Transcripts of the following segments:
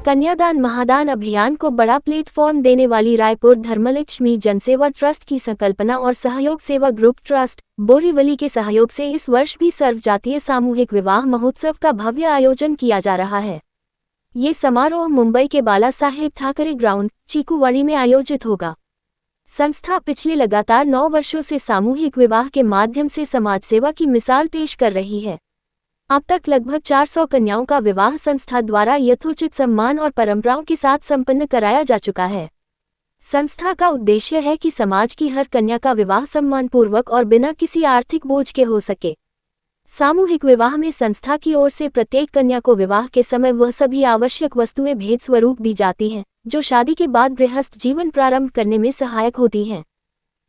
कन्यादान महादान अभियान को बड़ा प्लेटफॉर्म देने वाली रायपुर धर्मलक्ष्मी जनसेवा ट्रस्ट की संकल्पना और सहयोग सेवा ग्रुप ट्रस्ट बोरीवली के सहयोग से इस वर्ष भी सर्वजातीय सामूहिक विवाह महोत्सव का भव्य आयोजन किया जा रहा है। ये समारोह मुंबई के बाला साहेब ठाकरे ग्राउंड चीकुवाड़ी में आयोजित होगा। संस्था पिछले लगातार 9 वर्षों से सामूहिक विवाह के माध्यम से समाज सेवा की मिसाल पेश कर रही है। अब तक लगभग 400 कन्याओं का विवाह संस्था द्वारा यथोचित सम्मान और परंपराओं के साथ संपन्न कराया जा चुका है। संस्था का उद्देश्य है कि समाज की हर कन्या का विवाह सम्मानपूर्वक और बिना किसी आर्थिक बोझ के हो सके। सामूहिक विवाह में संस्था की ओर से प्रत्येक कन्या को विवाह के समय वह सभी आवश्यक वस्तुएं भेंट स्वरूप दी जाती हैं, जो शादी के बाद गृहस्थ जीवन प्रारंभ करने में सहायक होती हैं।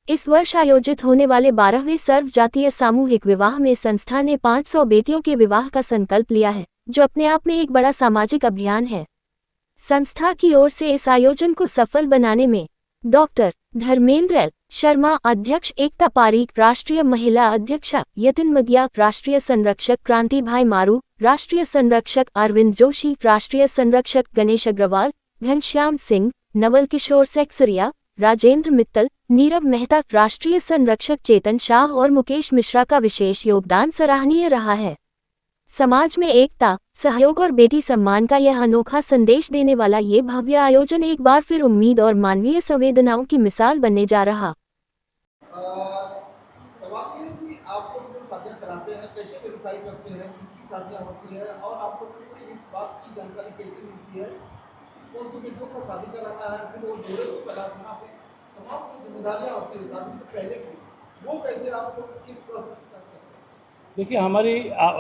इस वर्ष आयोजित होने वाले 12वें सर्व जातीय सामूहिक विवाह में संस्था ने 500 बेटियों के विवाह का संकल्प लिया है, जो अपने आप में एक बड़ा सामाजिक अभियान है। संस्था की ओर से इस आयोजन को सफल बनाने में डॉक्टर धर्मेंद्र एल शर्मा अध्यक्ष, एकता पारीक राष्ट्रीय महिला अध्यक्षा, यतिन मगिया राष्ट्रीय संरक्षक, क्रांति भाई मारू राष्ट्रीय संरक्षक, अरविंद जोशी राष्ट्रीय संरक्षक, गणेश अग्रवाल, घनश्याम सिंह, नवल किशोर सेक्सरिया, राजेंद्र मित्तल, नीरव मेहता राष्ट्रीय संरक्षक, चेतन शाह और मुकेश मिश्रा का विशेष योगदान सराहनीय रहा है। समाज में एकता, सहयोग और बेटी सम्मान का यह अनोखा संदेश देने वाला ये भव्य आयोजन एक बार फिर उम्मीद और मानवीय संवेदनाओं की मिसाल बनने जा रहा। आपको जो शादियां कराते हैं कैसे वेरीफाई करते हैं, कितनी शादियां होती है और आपको इस बात की जानकारी कैसे मिलती है, कौन सी बेटियों को शादी कराना है, फिर वो जोड़े को तलाशना है, तमाम जो जिम्मेदारियां होती है शादी से पहले की, वो कैसे आपको किस प्रोसेस करते हैं? देखिए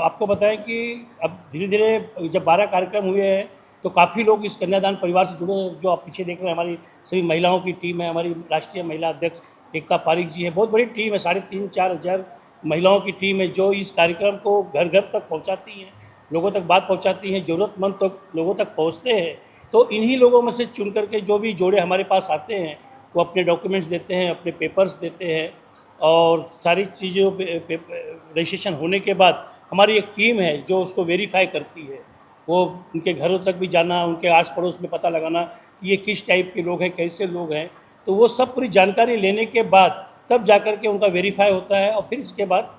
आपको बताएं कि अब धीरे धीरे जब 12 कार्यक्रम हुए हैं तो काफ़ी लोग इस कन्यादान परिवार से जुड़े हैं। जो आप पीछे देख रहे हैं हमारी सभी महिलाओं की टीम है, हमारी राष्ट्रीय महिला अध्यक्ष एकता पारीक जी है, बहुत बड़ी टीम है, 3,500-4 हज़ार महिलाओं की टीम है जो इस कार्यक्रम को घर घर तक पहुंचाती हैं, लोगों तक बात पहुंचाती हैं, ज़रूरतमंद तक लोगों तक पहुंचते हैं। तो इन्हीं लोगों में से चुन करके जो भी जोड़े हमारे पास आते हैं वो अपने डॉक्यूमेंट्स देते हैं, अपने पेपर्स देते हैं और सारी चीज़ों रजिस्ट्रेशन होने के बाद हमारी एक टीम है जो उसको वेरीफाई करती है। वो उनके घरों तक भी जाना, उनके आस पड़ोस में पता लगाना कि ये किस टाइप के लोग हैं, कैसे लोग हैं, तो वो सब पूरी जानकारी लेने के बाद तब जा कर के उनका वेरीफाई होता है और फिर इसके बाद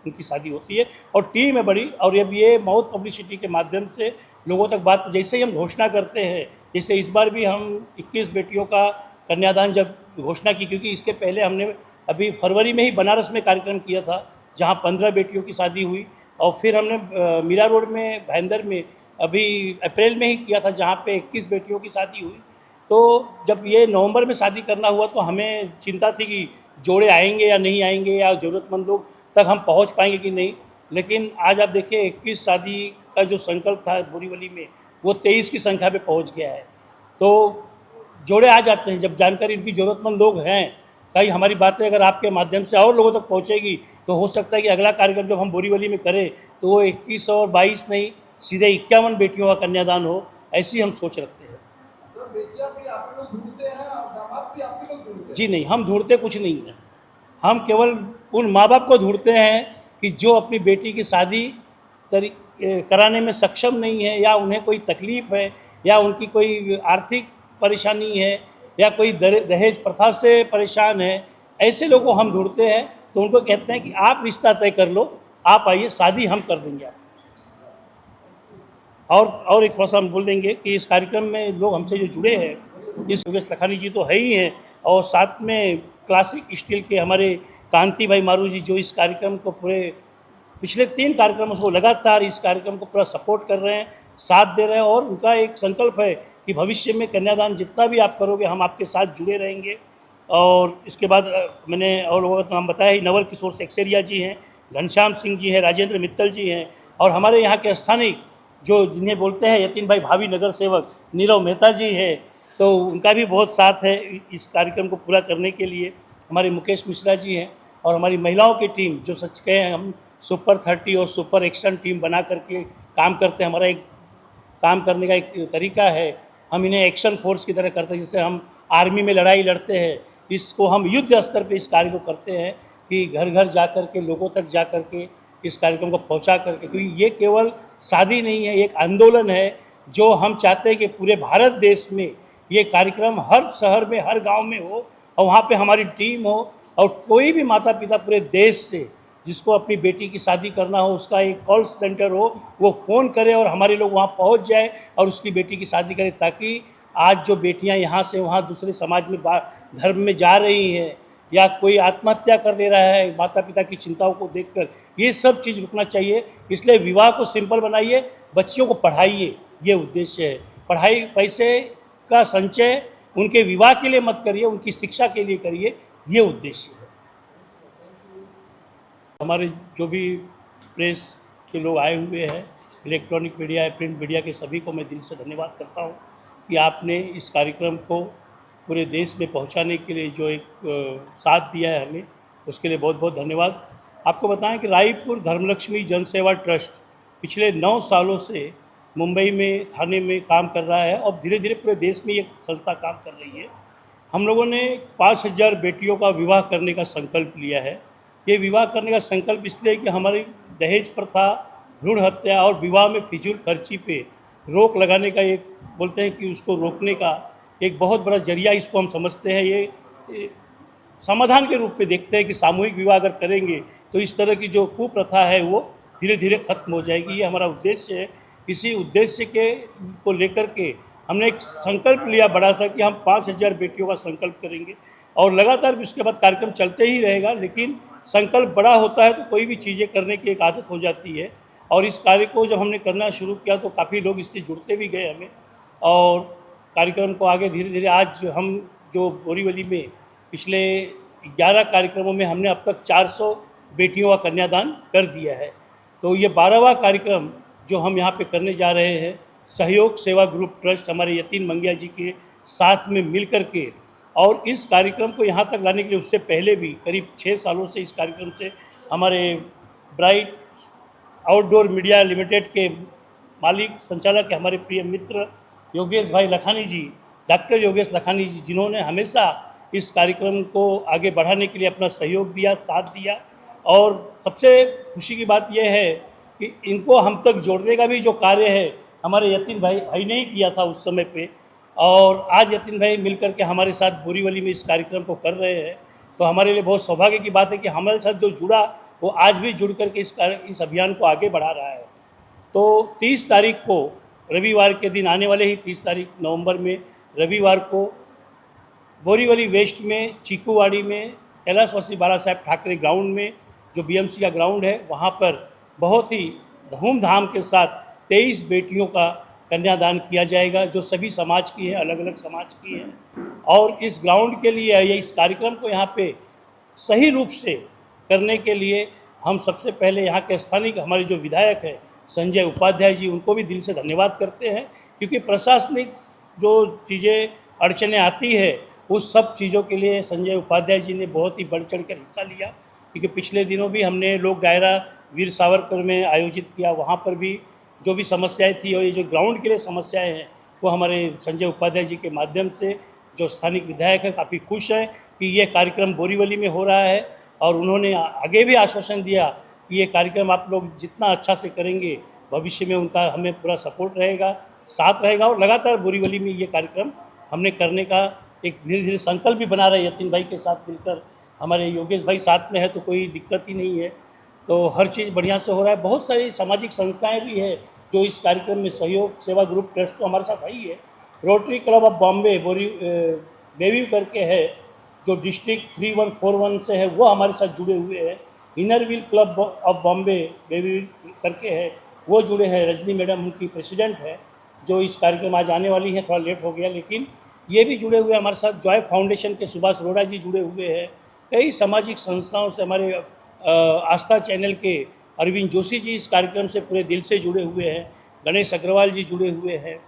उनकी शादी होती है। और टीम है बड़ी, और अब ये माउथ पब्लिसिटी के माध्यम से लोगों तक बात, जैसे ही हम घोषणा करते हैं, जैसे इस बार भी हम 21 बेटियों का कन्यादान जब घोषणा की, क्योंकि इसके पहले हमने अभी फरवरी में ही बनारस में कार्यक्रम किया था जहाँ 15 बेटियों की शादी हुई, और फिर हमने मीरा रोड में भाईंदर में अभी अप्रैल में ही किया था जहाँ पे 21 बेटियों की शादी हुई। तो जब ये नवंबर में शादी करना हुआ तो हमें चिंता थी कि जोड़े आएंगे या नहीं आएंगे, या ज़रूरतमंद लोग तक हम पहुंच पाएंगे कि नहीं। लेकिन आज आप देखिए 21 शादी का जो संकल्प था बोरीवली में वो 23 की संख्या पे पहुंच गया है। तो जोड़े आ जाते हैं जब जानकारी इनकी ज़रूरतमंद लोग हैं। कई हमारी बातें अगर आपके माध्यम से और लोगों तक पहुंचेगी तो हो सकता है कि अगला कार्यक्रम जब हम बोरीवली में करें तो वो 21 और 22 नहीं, सीधे 51 बेटियों का कन्यादान हो, ऐसी हम सोच रखते हैं। बेटियां भी आप लोग ढूंढते हैं और दामाद भी आप लोग ढूंढते हैं? जी नहीं, हम ढूंढते कुछ नहीं हैं। हम केवल उन माँ बाप को ढूंढते हैं कि जो अपनी बेटी की शादी कराने में सक्षम नहीं है, या उन्हें कोई तकलीफ़ है, या उनकी कोई आर्थिक परेशानी है, या कोई दहेज प्रथा से परेशान है, ऐसे लोगों को हम ढूंढते हैं। तो उनको कहते हैं कि आप रिश्ता तय कर लो, आप आइए, शादी हम कर देंगे आपको। और एक थोड़ा सा हम बोल देंगे कि इस कार्यक्रम में लोग हमसे जो जुड़े हैं, इस योगेश लखानी जी तो है ही हैं, और साथ में क्लासिक स्टील के हमारे कांति भाई मारू जी जो इस कार्यक्रम को पूरे पिछले 3 कार्यक्रमों से लगातार इस कार्यक्रम को पूरा सपोर्ट कर रहे हैं, साथ दे रहे हैं, और उनका एक संकल्प है कि भविष्य में कन्यादान जितना भी आप करोगे हम आपके साथ जुड़े रहेंगे। और इसके बाद मैंने और लोगों का नाम बताया ही, नवल किशोर सेक्सरिया जी हैं, घनश्याम सिंह जी हैं, राजेंद्र मित्तल जी हैं, और हमारे यहाँ के स्थानीय जो जिन्हें बोलते हैं यतिन भाई भाभी नगर सेवक नीरव मेहता जी है, तो उनका भी बहुत साथ है इस कार्यक्रम को पूरा करने के लिए। हमारे मुकेश मिश्रा जी हैं, और हमारी महिलाओं की टीम जो सच कहें हम सुपर 30 और सुपर एक्शन टीम बना करके काम करते हैं। हमारा एक काम करने का एक तरीका है, हम इन्हें एक्शन फोर्स की तरह करते हैं। जैसे हम आर्मी में लड़ाई लड़ते हैं, इसको हम युद्ध स्तर पे इस कार्य को करते हैं कि घर घर जा कर के, लोगों तक जा कर के इस कार्यक्रम को पहुंचा करके, क्योंकि ये केवल शादी नहीं है, एक आंदोलन है जो हम चाहते हैं कि पूरे भारत देश में ये कार्यक्रम हर शहर में, हर गांव में हो और वहाँ पे हमारी टीम हो और कोई भी माता पिता पूरे देश से जिसको अपनी बेटी की शादी करना हो उसका एक कॉल सेंटर हो, वो फ़ोन करे और हमारे लोग वहाँ पहुँच जाए और उसकी बेटी की शादी करें, ताकि आज जो बेटियाँ यहाँ से वहाँ दूसरे समाज में धर्म में जा रही हैं या कोई आत्महत्या कर ले रहा है माता पिता की चिंताओं को देखकर, ये सब चीज़ रुकना चाहिए। इसलिए विवाह को सिंपल बनाइए, बच्चियों को पढ़ाइए, ये उद्देश्य है। पढ़ाई पैसे का संचय उनके विवाह के लिए मत करिए, उनकी शिक्षा के लिए करिए, ये उद्देश्य है। हमारे जो भी प्रेस के लोग आए हुए हैं, इलेक्ट्रॉनिक मीडिया या प्रिंट मीडिया के सभी को मैं दिल से धन्यवाद करता हूँ कि आपने इस कार्यक्रम को पूरे देश में पहुँचाने के लिए जो एक साथ दिया है हमें, उसके लिए बहुत बहुत धन्यवाद। आपको बताएं कि रायपुर धर्मलक्ष्मी जनसेवा ट्रस्ट पिछले 9 सालों से मुंबई में थाने में काम कर रहा है और धीरे धीरे पूरे देश में ये संस्था काम कर रही है। हम लोगों ने 5000 बेटियों का विवाह करने का संकल्प लिया है। ये विवाह करने का संकल्प इसलिए कि हमारी दहेज प्रथा, भ्रूण हत्या और विवाह में फिजूल खर्ची पे रोक लगाने का एक, बोलते हैं कि उसको रोकने का एक बहुत बड़ा जरिया इसको हम समझते हैं। ये समाधान के रूप में देखते हैं कि सामूहिक विवाह अगर करेंगे तो इस तरह की जो कुप्रथा है वो धीरे धीरे खत्म हो जाएगी। ये हमारा उद्देश्य है। इसी उद्देश्य के को लेकर के हमने एक संकल्प लिया बड़ा सा कि हम 5000 बेटियों का संकल्प करेंगे और लगातार उसके बाद कार्यक्रम चलते ही रहेगा। लेकिन संकल्प बड़ा होता है तो कोई भी चीज़ें करने की एक आदत हो जाती है और इस कार्य को जब हमने करना शुरू किया तो काफ़ी लोग इससे जुड़ते भी गए हमें और कार्यक्रम को आगे धीरे धीरे आज हम जो बोरीवली में पिछले 11 कार्यक्रमों में हमने अब तक 400 बेटियों का कन्यादान कर दिया है। तो ये 12वां कार्यक्रम जो हम यहाँ पे करने जा रहे हैं, सहयोग सेवा ग्रुप ट्रस्ट हमारे यतीन मंगिया जी के साथ में मिल कर के, और इस कार्यक्रम को यहाँ तक लाने के लिए उससे पहले भी करीब 6 सालों से इस कार्यक्रम से हमारे ब्राइट आउटडोर मीडिया लिमिटेड के मालिक संचालक हमारे प्रिय मित्र योगेश भाई लखानी जी, डॉक्टर योगेश लखानी जी, जिन्होंने हमेशा इस कार्यक्रम को आगे बढ़ाने के लिए अपना सहयोग दिया, साथ दिया। और सबसे खुशी की बात यह है कि इनको हम तक जोड़ने का भी जो कार्य है हमारे यतीन भाई ने ही किया था उस समय पे, और आज यतीन भाई मिलकर के हमारे साथ बोरीवली में इस कार्यक्रम को कर रहे हैं। तो हमारे लिए बहुत सौभाग्य की बात है कि हमारे साथ जो जुड़ा वो आज भी जुड़ करके इस अभियान को आगे बढ़ा रहा है। तो 30 तारीख को रविवार के दिन, आने वाले ही 30 तारीख नवंबर में रविवार को बोरीवली वेस्ट में चीकूवाड़ी में कैलाशवासी बाला साहेब ठाकरे ग्राउंड में, जो बीएमसी का ग्राउंड है, वहाँ पर बहुत ही धूमधाम के साथ 23 बेटियों का कन्यादान किया जाएगा जो सभी समाज की है, अलग अलग समाज की है। और इस ग्राउंड के लिए या इस कार्यक्रम को यहाँ पे सही रूप से करने के लिए हम सबसे पहले यहाँ के स्थानीय हमारे जो विधायक हैं संजय उपाध्याय जी, उनको भी दिल से धन्यवाद करते हैं, क्योंकि प्रशासनिक जो चीज़ें अड़चनें आती है उस सब चीज़ों के लिए संजय उपाध्याय जी ने बहुत ही बढ़ चढ़ कर हिस्सा लिया। क्योंकि पिछले दिनों भी हमने लोक डायरा वीर सावरकर में आयोजित किया, वहाँ पर भी जो भी समस्याएं थी और ये जो ग्राउंड के लिए समस्याएं हैं वो हमारे संजय उपाध्याय जी के माध्यम से जो स्थानिक विधायक हैं काफ़ी खुश हैं कि ये कार्यक्रम बोरीवली में हो रहा है। और उन्होंने आगे भी आश्वासन दिया कि ये कार्यक्रम आप लोग जितना अच्छा से करेंगे भविष्य में उनका हमें पूरा सपोर्ट रहेगा, साथ रहेगा। और लगातार बोरीवली में ये कार्यक्रम हमने करने का एक धीरे धीरे संकल्प भी बना रहे हैं। यतीन भाई के साथ मिलकर हमारे योगेश भाई साथ में है तो कोई दिक्कत ही नहीं है, तो हर चीज़ बढ़िया से हो रहा है। बहुत सारी सामाजिक संस्थाएं भी है जो इस कार्यक्रम में सहयोग सेवा ग्रुप ट्रस्ट तो हमारे साथ आई है। Rotary club of Bombay baby करके है जो डिस्ट्रिक्ट 3141 से है, वो हमारे साथ जुड़े हुए हैं। Inner wheel club of Bombay baby करके है, वो जुड़े हैं। रजनी मैडम उनकी प्रेसिडेंट है, जो इस कार्यक्रम आज आने वाली है, थोड़ा लेट हो गया, लेकिन ये भी जुड़े हुए हैं हमारे साथ। जॉय फाउंडेशन के सुभाष अरोड़ा जी जुड़े हुए हैं। कई सामाजिक संस्थाओं से हमारे आस्था चैनल के अरविंद जोशी जी इस कार्यक्रम से पूरे दिल से जुड़े हुए हैं। गणेश अग्रवाल जी जुड़े हुए हैं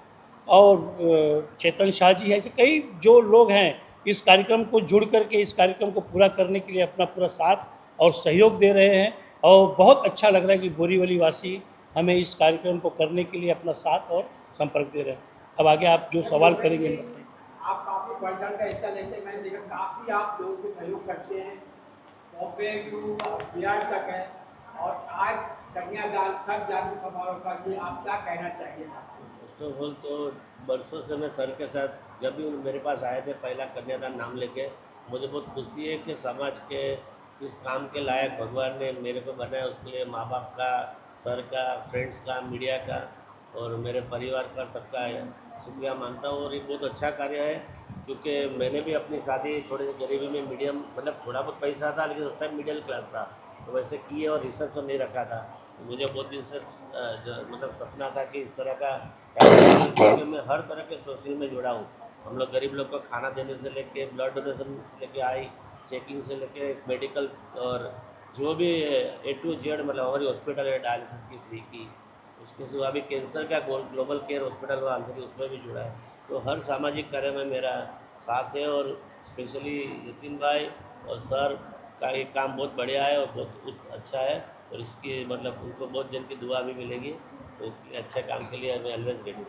और चेतन शाह जी है। ऐसे कई जो लोग हैं इस कार्यक्रम को जुड़ करके इस कार्यक्रम को पूरा करने के लिए अपना पूरा साथ और सहयोग दे रहे हैं। और बहुत अच्छा लग रहा है कि बोरीवली वासी हमें इस कार्यक्रम को करने के लिए अपना साथ और संपर्क दे रहे हैं। अब आगे आप जो सवाल करेंगे आप काफ़ी बढ़ चढ़ का हिस्सा लेते हैं, मैंने देखा काफ़ी आप लोगों को सहयोग करते हैं, बॉम्बे टू बिहार तक है। और आज कन्यादान सर्वजन समारोह का ये आप क्या कहना चाहिए साहब? फर्स्ट ऑफ ऑल तो बरसों से मैं सर के साथ जब भी मेरे पास आए थे पहला कन्यादान नाम लेके, मुझे बहुत खुशी है कि समाज के इस काम के लायक भगवान ने मेरे को बनाया। उसके लिए माँ बाप का, सर का, फ्रेंड्स का, मीडिया का और मेरे परिवार का सबका शुक्रिया मानता हूँ। और ये बहुत अच्छा कार्य है क्योंकि मैंने भी अपनी शादी थोड़ी सी गरीबी में मीडियम मतलब थोड़ा बहुत पैसा था लेकिन उस टाइम मिडिल क्लास था तो वैसे किए और रिसर्च तो नहीं रखा था। मुझे बहुत दिन से मतलब सपना था कि इस तरह का क्योंकि मैं हर तरह के सोशल में जुड़ा हूँ। हम लोग गरीब लोग को खाना देने से लेके ब्लड डोनेशन से लेके आई चेकिंग से लेके मेडिकल और जो भी A to Z मतलब हमारी हॉस्पिटल है डायलिसिस की फ्री की। उसके सिवा भी कैंसर का ग्लोबल केयर हॉस्पिटल हुआ आंध्री उसमें भी जुड़ा है। तो हर सामाजिक कार्य में मेरा साथ है और स्पेशली नितिन भाई और सर का ये काम बहुत बढ़िया है और बहुत अच्छा है और इसकी मतलब उनको बहुत जन की दुआ भी मिलेगी। तो इसलिए अच्छे काम के लिए मैं ऑलवेज रेडी हूँ।